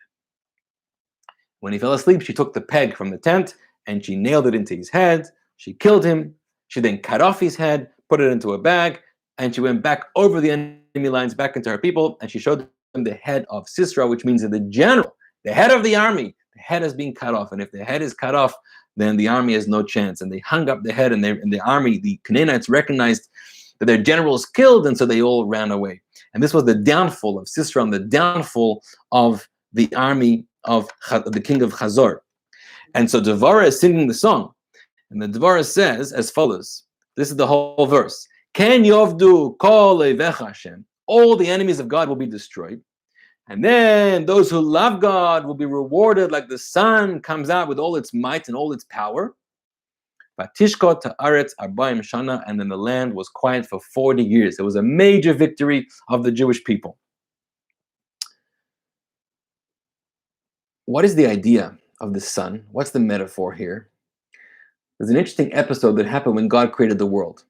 When he fell asleep, she took the peg from the tent, and she nailed it into his head. She killed him. She then cut off his head, put it into a bag, and she went back over the enemy lines back into her people, and she showed them the head of Sisera, which means that the general, the head of the army, the head has been cut off, and if the head is cut off, then the army has no chance. And they hung up the head, and the army, the Canaanites, recognized that their general was killed, and so they all ran away. And this was the downfall of Sisera, and the downfall of the army of the king of Chazor. And so Devorah is singing the song, and the Devorah says as follows. This is the whole verse. Ken yovdu kol ovecha Hashem. All the enemies of God will be destroyed. And then those who love God will be rewarded like the sun comes out with all its might and all its power. Vatishkot haaretz 40 shana, and then the land was quiet for 40 years. It was a major victory of the Jewish people. What is the idea of the sun? What's the metaphor here? There's an interesting episode that happened when God created the world.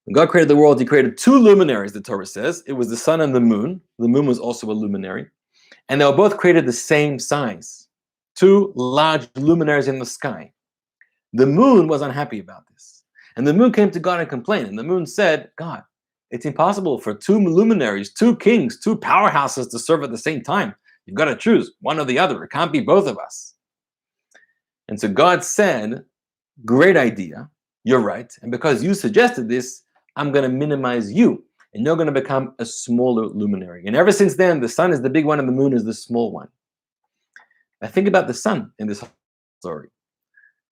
When God created the world, he created two luminaries, the Torah says. It was the sun and the moon. The moon was also a luminary. And they were both created the same size. Two large luminaries in the sky. The moon was unhappy about this. And the moon came to God and complained. And the moon said, God, it's impossible for two luminaries, two kings, two powerhouses to serve at the same time. You've got to choose one or the other. It can't be both of us. And so God said, great idea. You're right. And because you suggested this, I'm going to minimize you, and you're going to become a smaller luminary. And ever since then, the sun is the big one and the moon is the small one. Now think about the sun in this story.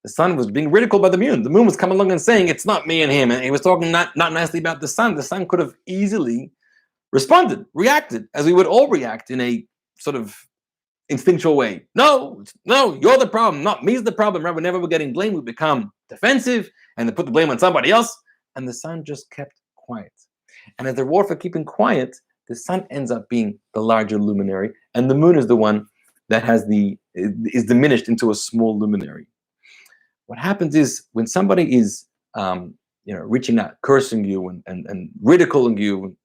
The sun was being ridiculed by the moon. The moon was coming along and saying, it's not me and him. And he was talking not nicely about the sun. The sun could have easily responded, reacted, as we would all react in a sort of instinctual way. No, you're the problem, not me's the problem. Right? Whenever we're getting blamed, we become defensive and they put the blame on somebody else. And the sun just kept quiet. And as the reward for keeping quiet, the sun ends up being the larger luminary, and the moon is the one that is diminished into a small luminary. What happens is when somebody is reaching out, cursing you and ridiculing you,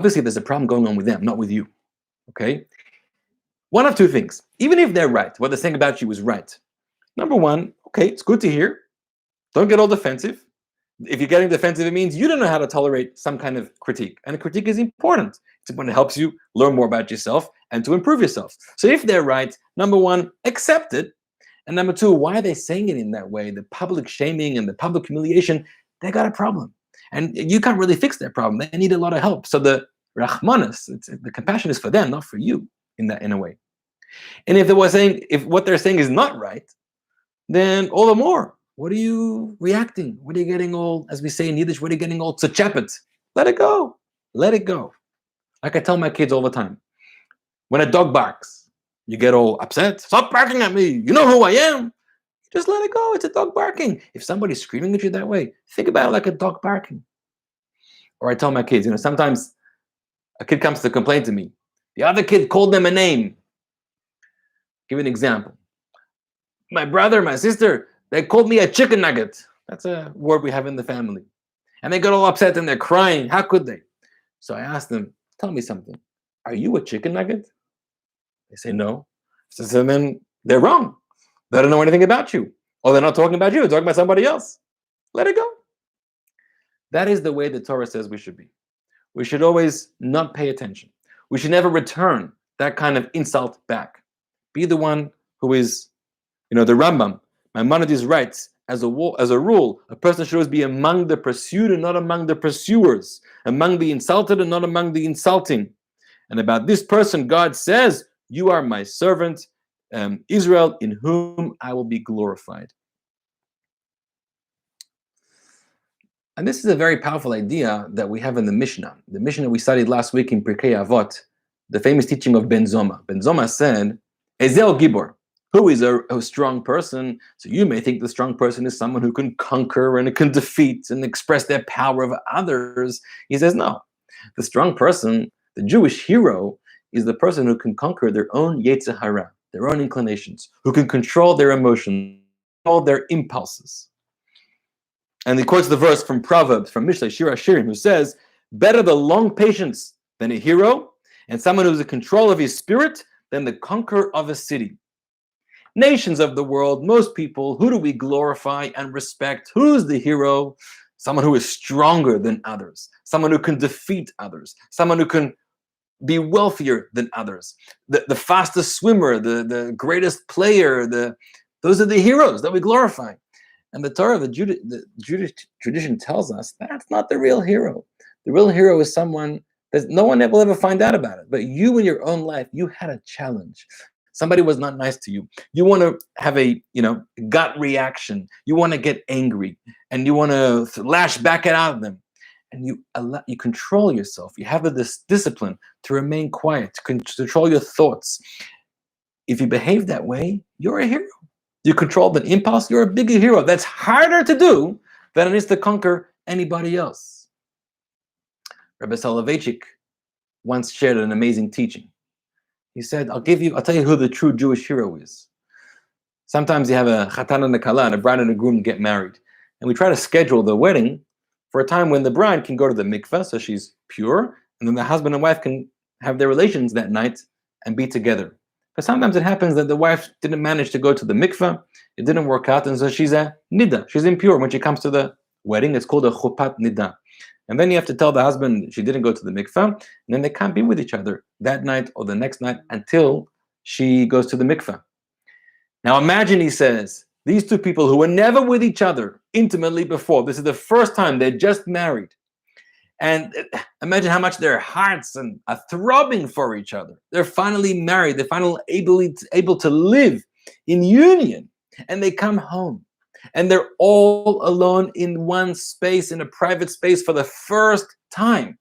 Obviously, there's a problem going on with them, not with you. Okay? One of two things. Even if they're right, what they're saying about you is right. Number one, okay, it's good to hear. Don't get all defensive. If you're getting defensive, it means you don't know how to tolerate some kind of critique. And a critique is important. It's important. It helps you learn more about yourself and to improve yourself. So if they're right, number one, accept it. And number two, why are they saying it in that way? The public shaming and the public humiliation, they got a problem. And you can't really fix that problem. They need a lot of help. So the Rahmanas, the compassion is for them, not for you in a way. And if what they're saying is not right, then all the more. What are you reacting? What are you getting all, as we say in Yiddish, what are you getting all tzachapet? Let it go. Let it go. Like I tell my kids all the time, when a dog barks, you get all upset. Stop barking at me. You know who I am. Just let it go. It's a dog barking. If somebody's screaming at you that way, think about it like a dog barking. Or I tell my kids, sometimes a kid comes to complain to me. The other kid called them a name. Give an example. My brother, my sister, they called me a chicken nugget. That's a word we have in the family. And they got all upset and they're crying. How could they? So I asked them, tell me something. Are you a chicken nugget? They say no. So then they're wrong. They don't know anything about you. Or they're not talking about you. They're talking about somebody else. Let it go. That is the way the Torah says we should be. We should always not pay attention. We should never return that kind of insult back. Be the one who is, the Rambam, Maimonides writes, as a rule, a person should always be among the pursued and not among the pursuers, among the insulted and not among the insulting. And about this person, God says, you are my servant, Israel, in whom I will be glorified. And this is a very powerful idea that we have in the Mishnah. The Mishnah we studied last week in Pirkei Avot, the famous teaching of Ben Zoma. Ben Zoma said, Ezel Gibor, who is a strong person? So you may think the strong person is someone who can conquer and can defeat and express their power of others. He says, no. The strong person, the Jewish hero, is the person who can conquer their own Yetzer Hara, their own inclinations, who can control their emotions, control their impulses. And he quotes the verse from Proverbs, from Mishlei Shir Hashirim, who says, better the long patience than a hero, and someone who's in control of his spirit than the conqueror of a city. Nations of the world, most people, who do we glorify and respect? Who's the hero? Someone who is stronger than others, someone who can defeat others, someone who can be wealthier than others, the fastest swimmer, the greatest player, those are the heroes that we glorify. And the Torah, the Jewish tradition tells us that's not the real hero. The real hero is someone that no one will ever find out about it. But you in your own life, you had a challenge. Somebody was not nice to you. You want to have a gut reaction. You want to get angry, and you want to lash back at them. And you control yourself. You have this discipline to remain quiet, to control your thoughts. If you behave that way, you're a hero. You control the impulse, you're a bigger hero. That's harder to do than it is to conquer anybody else. Rabbi Soloveitchik once shared an amazing teaching. He said, I'll tell you who the true Jewish hero is. Sometimes you have a chatan and a kala, and a bride and a groom get married. And we try to schedule the wedding for a time when the bride can go to the mikveh, so she's pure, and then the husband and wife can have their relations that night and be together. But sometimes it happens that the wife didn't manage to go to the mikveh, it didn't work out, and so she's a nida, she's impure. When she comes to the wedding, it's called a chupat nida. And then you have to tell the husband she didn't go to the mikveh, and then they can't be with each other that night or the next night until she goes to the mikveh. Now imagine, he says, these two people who were never with each other intimately before, this is the first time they're just married. And imagine how much their hearts are throbbing for each other. They're finally married. They're finally able to live in union. And they come home. And they're all alone in one space, in a private space for the first time.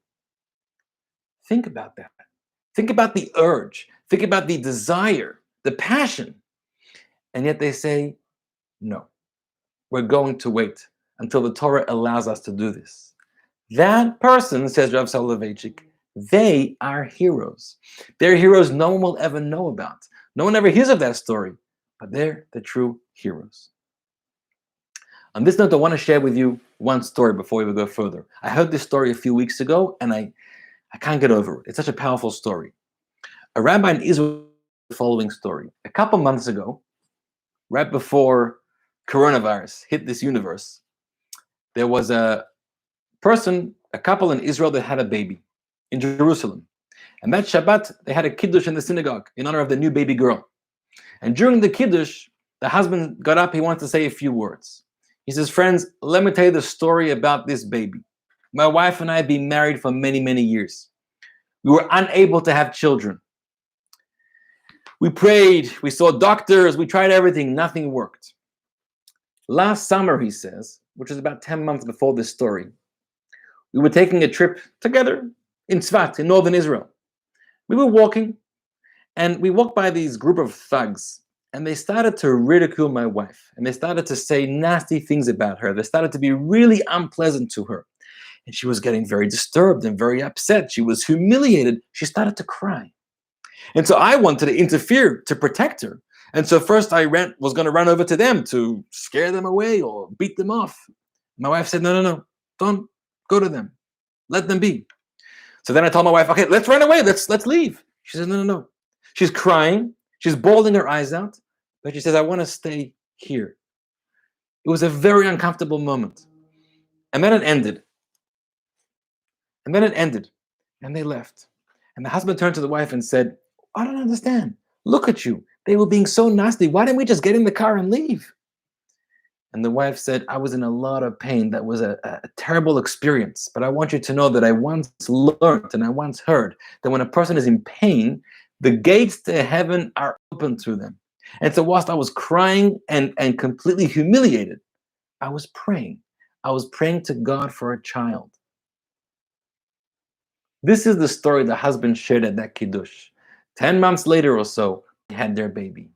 Think about that. Think about the urge. Think about the desire, the passion. And yet they say, no, we're going to wait until the Torah allows us to do this. That person, says Rav Soloveitchik, they are heroes. They're heroes no one will ever know about. No one ever hears of that story, but they're the true heroes. On this note, I want to share with you one story before we go further. I heard this story a few weeks ago, and I I can't get over it. It's such a powerful story. A rabbi in Israel, the following story. A couple months ago, right before coronavirus hit this universe, there was a couple in Israel that had a baby in Jerusalem. And that Shabbat, they had a kiddush in the synagogue in honor of the new baby girl. And during the kiddush, the husband got up, he wanted to say a few words. He says, friends, let me tell you the story about this baby. My wife and I have been married for many, many years. We were unable to have children. We prayed, we saw doctors, we tried everything, nothing worked. Last summer, he says, which was about 10 months before this story, we were taking a trip together in Tzfat, in northern Israel. We were walking, and we walked by these group of thugs, and they started to ridicule my wife, and they started to say nasty things about her. They started to be really unpleasant to her. And she was getting very disturbed and very upset. She was humiliated. She started to cry. And so I wanted to interfere to protect her. And so first I was going to run over to them to scare them away or beat them off. My wife said, no, don't go to them. Let them be. So then I told my wife, okay, let's run away. Let's leave. She said, no. She's crying. She's bawling her eyes out. But she says, I want to stay here. It was a very uncomfortable moment. And then it ended. And they left. And the husband turned to the wife and said, I don't understand. Look at you. They were being so nasty. Why didn't we just get in the car and leave? And the wife said, I was in a lot of pain. That was a terrible experience. But I want you to know that I once learned and I once heard that when a person is in pain, the gates to heaven are open to them. And so whilst I was crying and completely humiliated, I was praying. I was praying to God for a child. This is the story the husband shared at that kiddush. 10 months later or so, they had their baby.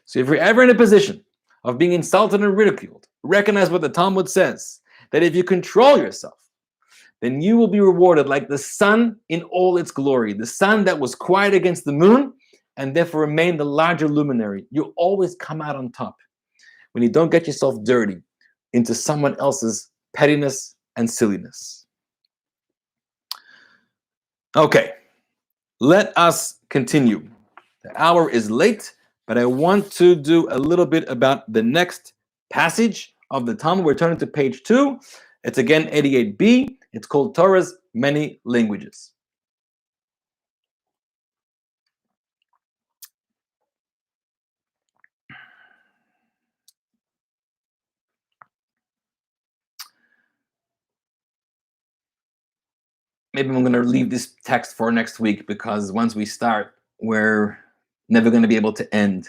So if you're ever in a position of being insulted and ridiculed, recognize what the Talmud says, that if you control yourself, then you will be rewarded like the sun in all its glory, the sun that was quiet against the moon and therefore remained the larger luminary. You'll always come out on top when you don't get yourself dirty into someone else's pettiness and silliness. Okay, let us continue. The hour is late, but I want to do a little bit about the next passage of the Talmud. We're turning to page 2. It's again 88b. It's called Torah's Many Languages. Maybe I'm going to leave this text for next week because once we start, we're never going to be able to end.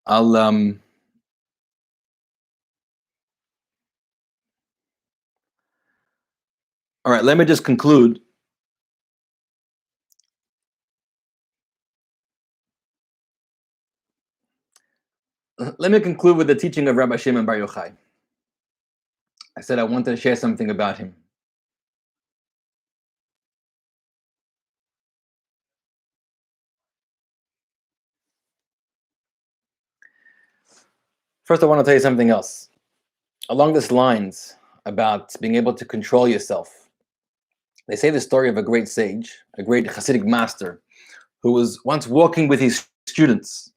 All right, let me just conclude. Let me conclude with the teaching of Rabbi Shimon Bar Yochai. I said I wanted to share something about him. First, I want to tell you something else. Along these lines about being able to control yourself, they say the story of a great sage, a great Hasidic master, who was once walking with his students.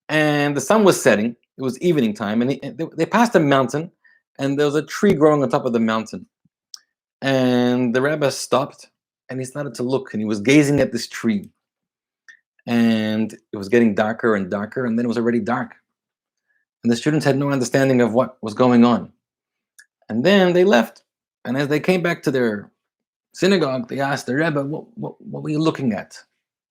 And the sun was setting. It was evening time. And they passed a mountain. And there was a tree growing on top of the mountain. And the rabbi stopped. And he started to look. And he was gazing at this tree. And it was getting darker and darker. And then it was already dark. And the students had no understanding of what was going on. And then they left. And as they came back to their synagogue, they asked the Rebbe, what were you looking at?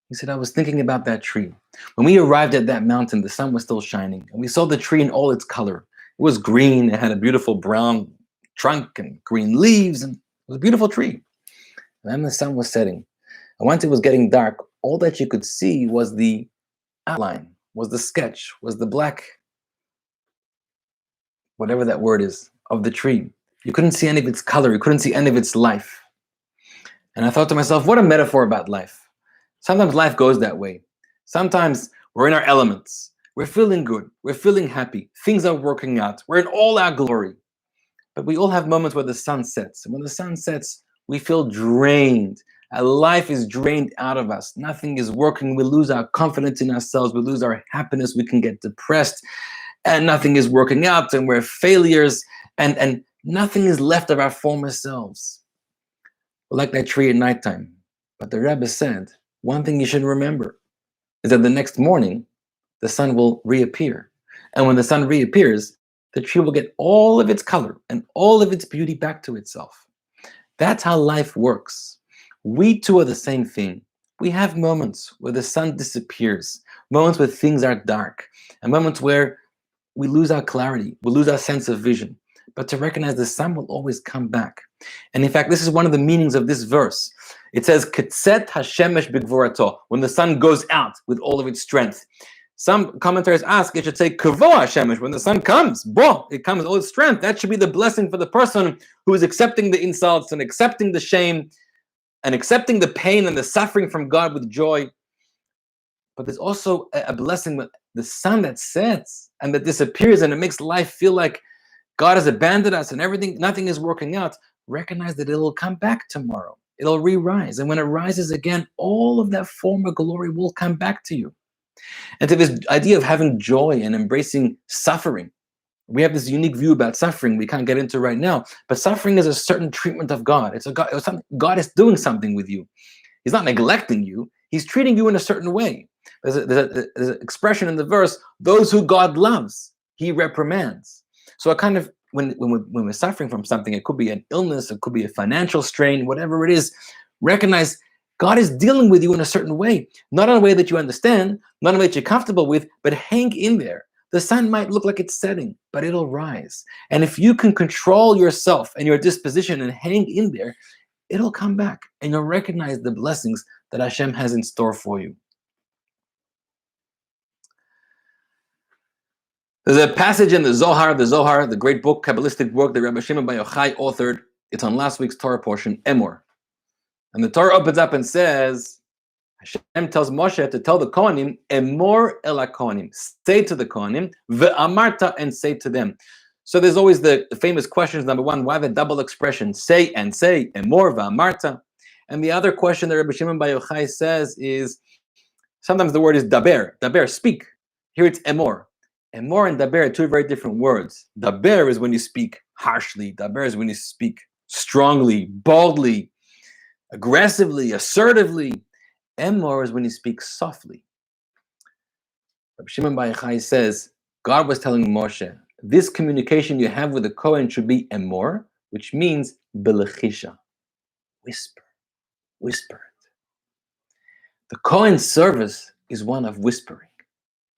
He said, I was thinking about that tree. When we arrived at that mountain, the sun was still shining. And we saw the tree in all its color. It was green. It had a beautiful brown trunk and green leaves. And it was a beautiful tree. And then the sun was setting. And once it was getting dark, all that you could see was the outline, was the sketch, was the black, whatever that word is, of the tree. You couldn't see any of its color. You couldn't see any of its life. And I thought to myself, what a metaphor about life. Sometimes life goes that way. Sometimes we're in our elements. We're feeling good. We're feeling happy. Things are working out. We're in all our glory. But we all have moments where the sun sets. And when the sun sets, we feel drained. Our life is drained out of us. Nothing is working. We lose our confidence in ourselves. We lose our happiness. We can get depressed, and nothing is working out, and we're failures, and nothing is left of our former selves. We're like that tree at nighttime. But the Rebbe said, one thing you should remember is that the next morning, the sun will reappear. And when the sun reappears, the tree will get all of its color and all of its beauty back to itself. That's how life works. We too are the same thing. We have moments where the sun disappears, moments where things are dark, and moments where we lose our clarity, we lose our sense of vision. But to recognize the sun will always come back. And in fact, this is one of the meanings of this verse. It says, Ketzet hashemesh b'gvorato, when the sun goes out with all of its strength. Some commentators ask, it should say, Kavo hashemesh, when the sun comes, it comes all its strength. That should be the blessing for the person who is accepting the insults and accepting the shame and accepting the pain and the suffering from God with joy. But there's also a blessing with the sun that sets and that disappears, and it makes life feel like God has abandoned us and nothing is working out. Recognize that it'll come back tomorrow. It'll re-rise. And when it rises again, all of that former glory will come back to you. And to this idea of having joy and embracing suffering, we have this unique view about suffering we can't get into right now, but suffering is a certain treatment of God. God is doing something with you. He's not neglecting you. He's treating you in a certain way. There's an expression in the verse, those who God loves, he reprimands. So when we're suffering from something, it could be an illness, it could be a financial strain, whatever it is, recognize God is dealing with you in a certain way, not in a way that you understand, not in a way that you're comfortable with, but hang in there. The sun might look like it's setting, but it'll rise. And if you can control yourself and your disposition and hang in there, it'll come back and you'll recognize the blessings that Hashem has in store for you. There's a passage in the Zohar, the great book, Kabbalistic work that Rabbi Shimon Bar Yochai authored. It's on last week's Torah portion, Emor. And the Torah opens up and says, Hashem tells Moshe to tell the Kohanim, Emor el HaKohanim, say to the Kohanim, ve'amarta, and say to them. So there's always the famous questions. Number one, why the double expression, say and say, Emor ve'amarta? And the other question that Rabbi Shimon Bar Yochai says is, sometimes the word is daber, speak. Here it's Emor. Emor and daber are two very different words. Daber is when you speak harshly. Daber is when you speak strongly, boldly, aggressively, assertively. Emor is when you speak softly. Rabbi Shimon Bar Yochai says, God was telling Moshe, this communication you have with the Kohen should be Emor, which means belechisha, whisper it. The Kohen's service is one of whispering.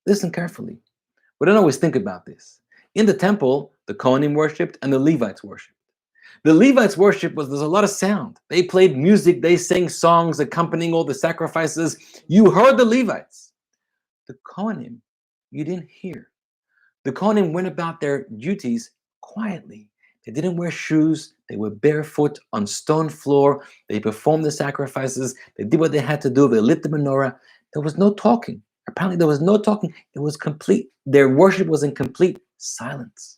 Listen carefully. We don't always think about this. In the temple, the Kohanim worshipped and the Levites worshipped. The Levites' worship there's a lot of sound. They played music, they sang songs accompanying all the sacrifices. You heard the Levites. The Kohanim, you didn't hear. The Kohanim went about their duties quietly. They didn't wear shoes. They were barefoot on stone floor. They performed the sacrifices. They did what they had to do. They lit the menorah. There was no talking. Apparently there was no talking. It was complete. Their worship was in complete silence.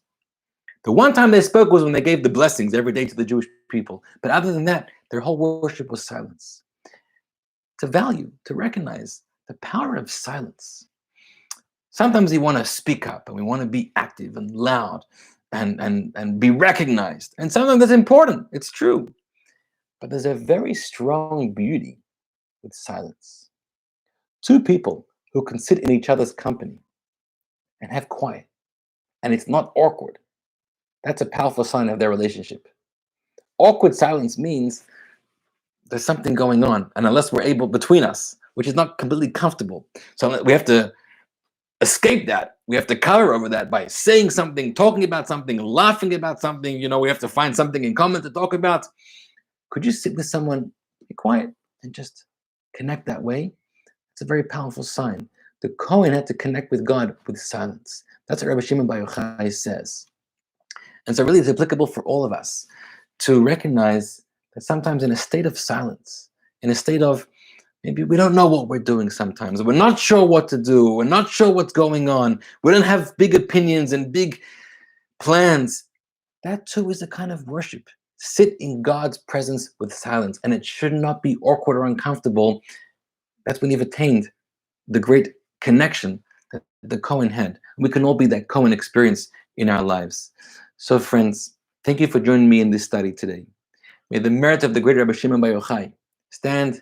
The one time they spoke was when they gave the blessings every day to the Jewish people. But other than that, their whole worship was silence. To value, to recognize the power of silence. Sometimes we want to speak up and we want to be active and loud and be recognized. And sometimes that's important. It's true. But there's a very strong beauty with silence. Two people who can sit in each other's company and have quiet, and it's not awkward. That's a powerful sign of their relationship. Awkward silence means there's something going on, and unless we're able between us, which is not completely comfortable, so we have to escape that. We have to cover over that by saying something, talking about something, laughing about something. We have to find something in common to talk about. Could you sit with someone, be quiet, and just connect that way? It's a very powerful sign. The Kohen had to connect with God with silence. That's what Rabbi Shimon Bar Yochai says. And so really it's applicable for all of us to recognize that sometimes in a state of silence, in a state of maybe we don't know what we're doing sometimes, we're not sure what to do, we're not sure what's going on, we don't have big opinions and big plans. That too is a kind of worship. Sit in God's presence with silence, and it should not be awkward or uncomfortable. That's when you've attained the great connection that the Cohen had. We can all be that Cohen experience in our lives. So, friends, thank you for joining me in this study today. May the merit of the great Rabbi Shimon Bar Yochai stand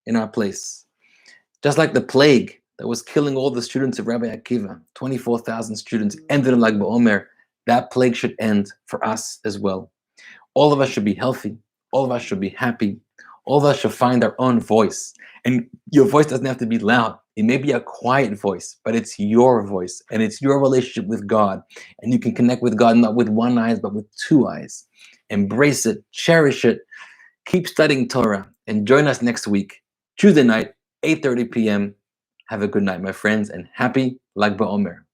in our place. Just like the plague that was killing all the students of Rabbi Akiva, 24,000 students ended in Lag BaOmer, that plague should end for us as well. All of us should be healthy. All of us should be happy. All of us should find our own voice. And your voice doesn't have to be loud. It may be a quiet voice, but it's your voice and it's your relationship with God. And you can connect with God not with one eye, but with two eyes. Embrace it, cherish it, keep studying Torah, and join us next week, Tuesday night, 8:30 p.m. Have a good night, my friends, and happy Lag BaOmer.